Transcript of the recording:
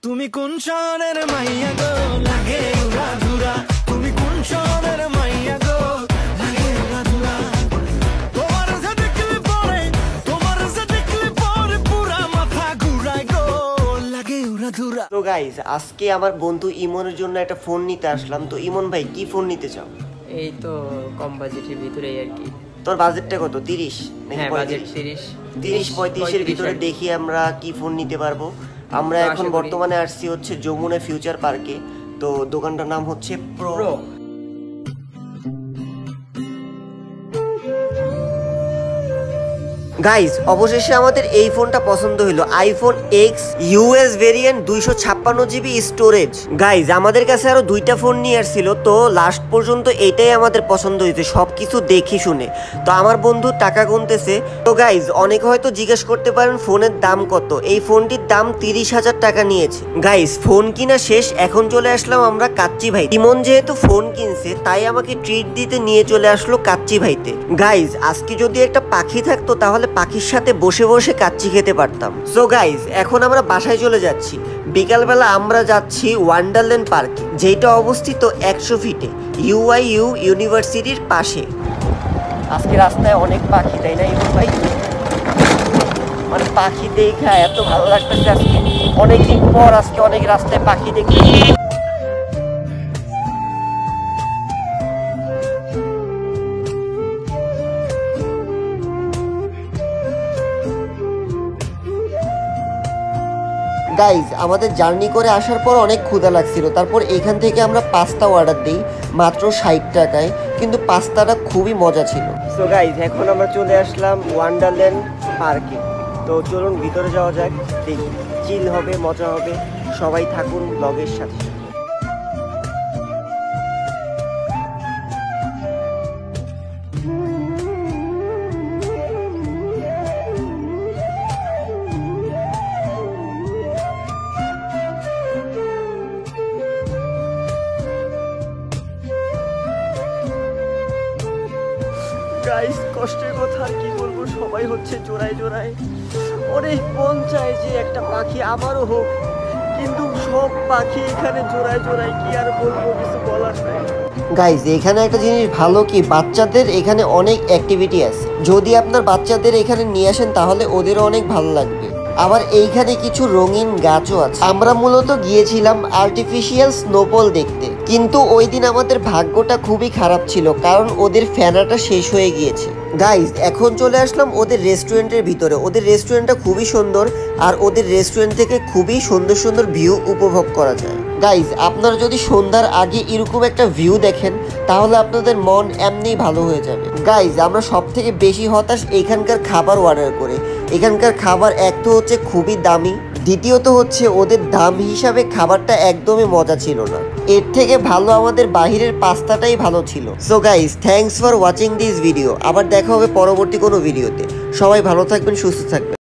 তুমি কোন শহরের মাইয়া গো লাগে উড়াধুরা, তুমি কোন শহরের মাইয়া গো লাগে উড়াধুরা, তোমার যে দেখলে পরে পুরা মাথা ঘুরায় গো লাগে উড়াধুরা। তো গাইস আজকে আমার বন্ধু ইমনের জন্য একটা ফোন নিতে আসলাম। তো ইমন ভাই কি ফোন নিতে চাও? এই তো কম বাজেটের ভিতরেই আর কি। তোর বাজেটটা কত? 30? হ্যাঁ বাজেট 30-35 এর ভিতরে দেখি আমরা কি ফোন নিতে পারবো। আমরা এখন বর্তমানে আসছি হচ্ছে যমুনা ফিউচার পার্কে। তো দোকানটার নাম হচ্ছে প্রো। গাইস অবশেষে আমাদের এই ফোনটা পছন্দ হলো, iPhone x US variant 256 GB storage. Guys আমাদের কাছে আরো দুইটা ফোন নিয়ে আসছিল, তো লাস্ট পর্যন্ত এটাই আমাদের পছন্দ হয়েছে সবকিছু দেখে শুনে। তো আমার বন্ধু টাকা গুনতেছে। তো গাইস অনেকে হয়তো জিজ্ঞেস করতে পারেন ফোনের দাম কত। এই ফোনটির দাম 30,000 টাকা নিয়েছে। গাইস ফোন কিনা শেষ, এখন চলে আসলাম আমরা কাচ্চি ভাই। ইমন যেহেতু ফোন কিনছে তাই আমাকে ট্রিট দিতে নিয়ে চলে আসলো কাচ্চি ভাইতে। গাইস আজকে যদি একটা পাখি থাকতো তাহলে পাখির সাথে বসে বসে কাচ্চি খেতে পারতাম। সো গাইস এখন আমরা বাসায় চলে যাচ্ছি। বিকালবেলা আমরা যাচ্ছি ওয়ান্ডারল্যান্ড পার্কে, যেটা অবস্থিত 100 ফিটে ইউআইইউ ইউনিভার্সিটির পাশে। আজকে রাস্তায় অনেক পাখি, তাই না ইমন ভাই? মানে পাখি দেখা এত ভালো লাগতেছে আজকে, অনেকদিন পর আজকে অনেক রাস্তায় পাখি দেখি। গাইজ আমাদের জার্নি করে আসার পর অনেক ক্ষুধা লাগছিল, তারপর এখান থেকে আমরা পাস্তা অর্ডার দিই মাত্র 60 টাকায়, কিন্তু পাস্তাটা খুবই মজা ছিল। সো গাইজ এখন আমরা চলে আসলাম ওয়ান্ডারল্যান্ড পার্কে। তো চলুন ভিতরে যাওয়া যাক, দেখি চিল হবে, মজা হবে। সবাই থাকুন ব্লগের সাথে। গাইস কষ্টের কথা আর কি বলবো, সবাই হচ্ছে জোড়ায় জোড়ায়। অনেক মন চায় যে একটা পাখি আমারও হোক, কিন্তু সব পাখি এখানে জোড়ায় জোড়ায়, কি আর বলবো, কিছু বলার নাই। গাইস এখানে একটা জিনিস ভালো কি, বাচ্চাদের এখানে অনেক অ্যাক্টিভিটি আছে। যদি আপনার বাচ্চাদের এখানে নিয়ে আসেন তাহলে ওদেরও অনেক ভালো লাগবে। আবার এইখানে কিছু রঙিন গাছও আছে। আমরা মূলত গিয়েছিলাম আর্টিফিশিয়াল স্নোবল দেখতে, কিন্তু ওই দিন আমাদের ভাগ্যটা খুবই খারাপ ছিল, কারণ ওদের ফেনাটা শেষ হয়ে গিয়েছে। গাইজ এখন চলে আসলাম ওদের রেস্টুরেন্টের ভিতরে। ওদের রেস্টুরেন্টটা খুবই সুন্দর, আর ওদের রেস্টুরেন্ট থেকে খুবই সুন্দর সুন্দর ভিউ উপভোগ করা যায়। গাইজ আপনারা যদি সন্ধ্যার আগে এরকম একটা ভিউ দেখেন তাহলে আপনাদের মন এমনিই ভালো হয়ে যাবে। গাইজ আমরা সব থেকে বেশি হতাশ এখানকার খাবার অর্ডার করে। এখানকার খাবার এক তো হচ্ছে খুবই দামি, দ্বিতীয়ত হচ্ছে ওদের দাম হিসাবে খাবারটা একদমই মজা ছিল না। এর থেকে ভালো আমাদের বাহিরের পাস্তাটাই ভালো ছিল। So guys thanks for watching this video. আবার দেখা হবে পরবর্তী কোনো ভিডিওতে। সবাই ভালো থাকবেন, সুস্থ থাকবেন।